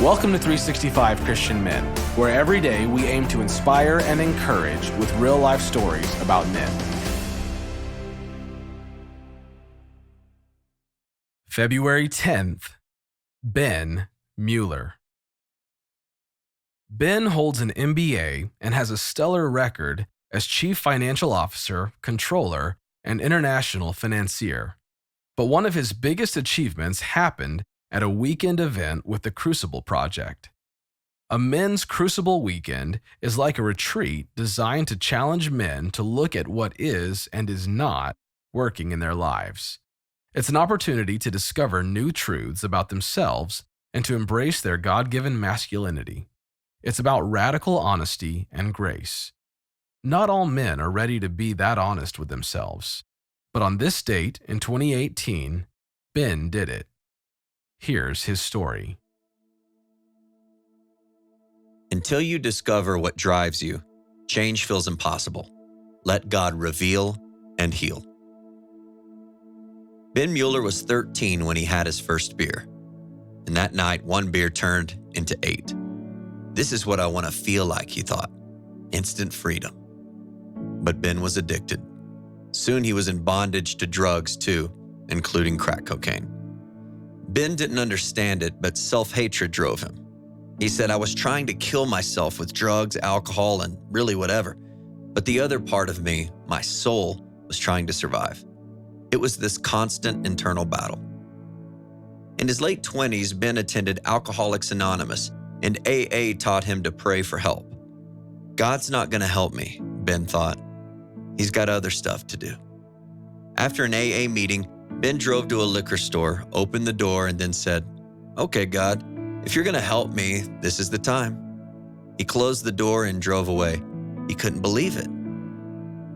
Welcome to 365 Christian Men, where every day we aim to inspire and encourage with real-life stories about men. February 10th, Ben Mueller. Ben holds an MBA and has a stellar record as Chief Financial Officer, Controller, and International Financier. But one of his biggest achievements happened at a weekend event with the Crucible Project. A men's Crucible Weekend is like a retreat designed to challenge men to look at what is and is not working in their lives. It's an opportunity to discover new truths about themselves and to embrace their God-given masculinity. It's about radical honesty and grace. Not all men are ready to be that honest with themselves. But on this date in 2018, Ben did it. Here's his story. Until you discover what drives you, change feels impossible. Let God reveal and heal. Ben Mueller was 13 when he had his first beer. And that night, one beer turned into 8. This is what I want to feel like, he thought. Instant freedom. But Ben was addicted. Soon he was in bondage to drugs too, including crack cocaine. Ben didn't understand it, but self-hatred drove him. He said, I was trying to kill myself with drugs, alcohol, and really whatever. But the other part of me, my soul, was trying to survive. It was this constant internal battle. In his late 20s, Ben attended Alcoholics Anonymous, and AA taught him to pray for help. God's not going to help me, Ben thought. He's got other stuff to do. After an AA meeting, Ben drove to a liquor store, opened the door, and then said, Okay, God, if you're going to help me, this is the time. He closed the door and drove away. He couldn't believe it.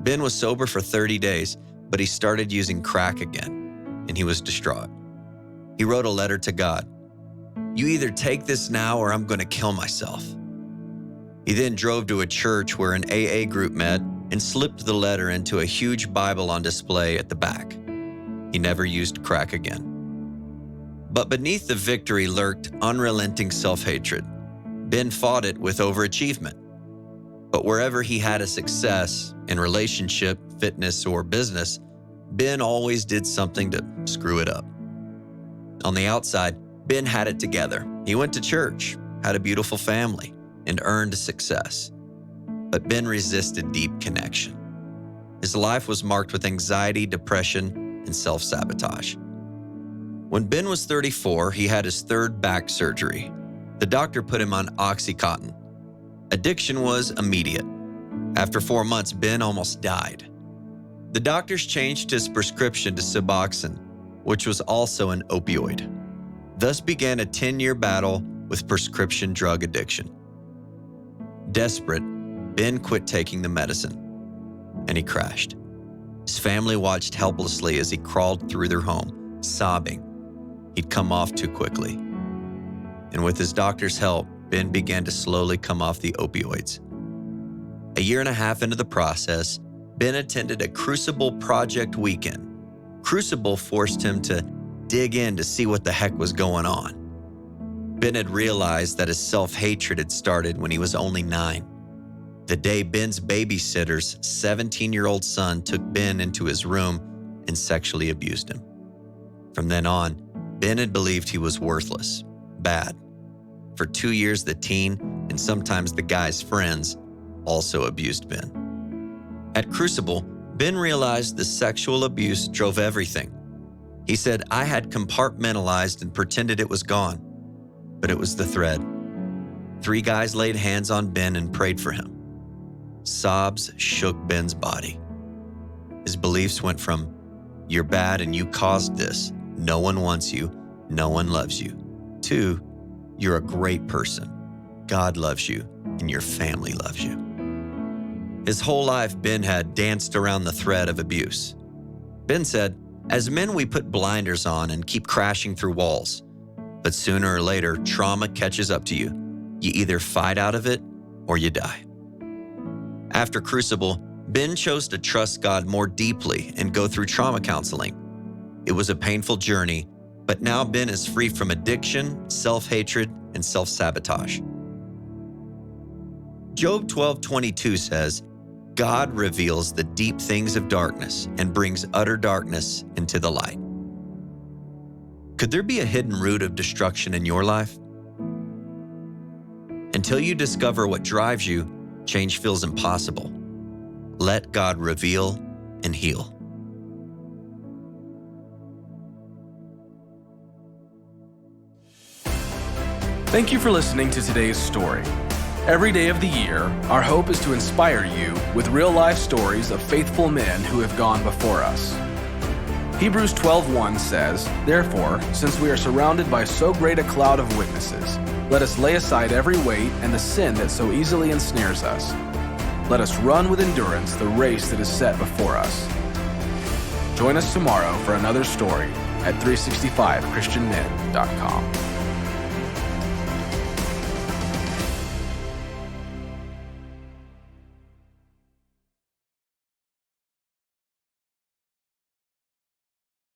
Ben was sober for 30 days, but he started using crack again, and he was distraught. He wrote a letter to God. You either take this now or I'm going to kill myself. He then drove to a church where an AA group met and slipped the letter into a huge Bible on display at the back. He never used crack again. But beneath the victory lurked unrelenting self-hatred. Ben fought it with overachievement. But wherever he had a success, in relationship, fitness, or business, Ben always did something to screw it up. On the outside, Ben had it together. He went to church, had a beautiful family, and earned success. But Ben resisted deep connection. His life was marked with anxiety, depression, and self-sabotage. When Ben was 34, he had his third back surgery. The doctor put him on Oxycontin. Addiction was immediate. After 4 months, Ben almost died. The doctors changed his prescription to Suboxone, which was also an opioid. Thus began a 10-year battle with prescription drug addiction. Desperate, Ben quit taking the medicine, and he crashed. His family watched helplessly as he crawled through their home, sobbing. He'd come off too quickly. And with his doctor's help, Ben began to slowly come off the opioids. A year and a half into the process, Ben attended a Crucible Project weekend. Crucible forced him to dig in to see what the heck was going on. Ben had realized that his self-hatred had started when he was only 9. The day Ben's babysitter's 17-year-old son took Ben into his room and sexually abused him. From then on, Ben had believed he was worthless, bad. For 2 years, the teen, and sometimes the guy's friends, also abused Ben. At Crucible, Ben realized the sexual abuse drove everything. He said, I had compartmentalized and pretended it was gone, but it was the thread. 3 guys laid hands on Ben and prayed for him. Sobs shook Ben's body. His beliefs went from, you're bad and you caused this, no one wants you, no one loves you, to, you're a great person, God loves you, and your family loves you. His whole life, Ben had danced around the thread of abuse. Ben said, as men, we put blinders on and keep crashing through walls. But sooner or later, trauma catches up to you. You either fight out of it or you die. After Crucible, Ben chose to trust God more deeply and go through trauma counseling. It was a painful journey, but now Ben is free from addiction, self-hatred, and self-sabotage. Job 12:22 says, God reveals the deep things of darkness and brings utter darkness into the light. Could there be a hidden root of destruction in your life? Until you discover what drives you, change feels impossible. Let God reveal and heal. Thank you for listening to today's story. Every day of the year, our hope is to inspire you with real-life stories of faithful men who have gone before us. Hebrews 12:1 says, Therefore, since we are surrounded by so great a cloud of witnesses, let us lay aside every weight and the sin that so easily ensnares us. Let us run with endurance the race that is set before us. Join us tomorrow for another story at 365christianmen.com.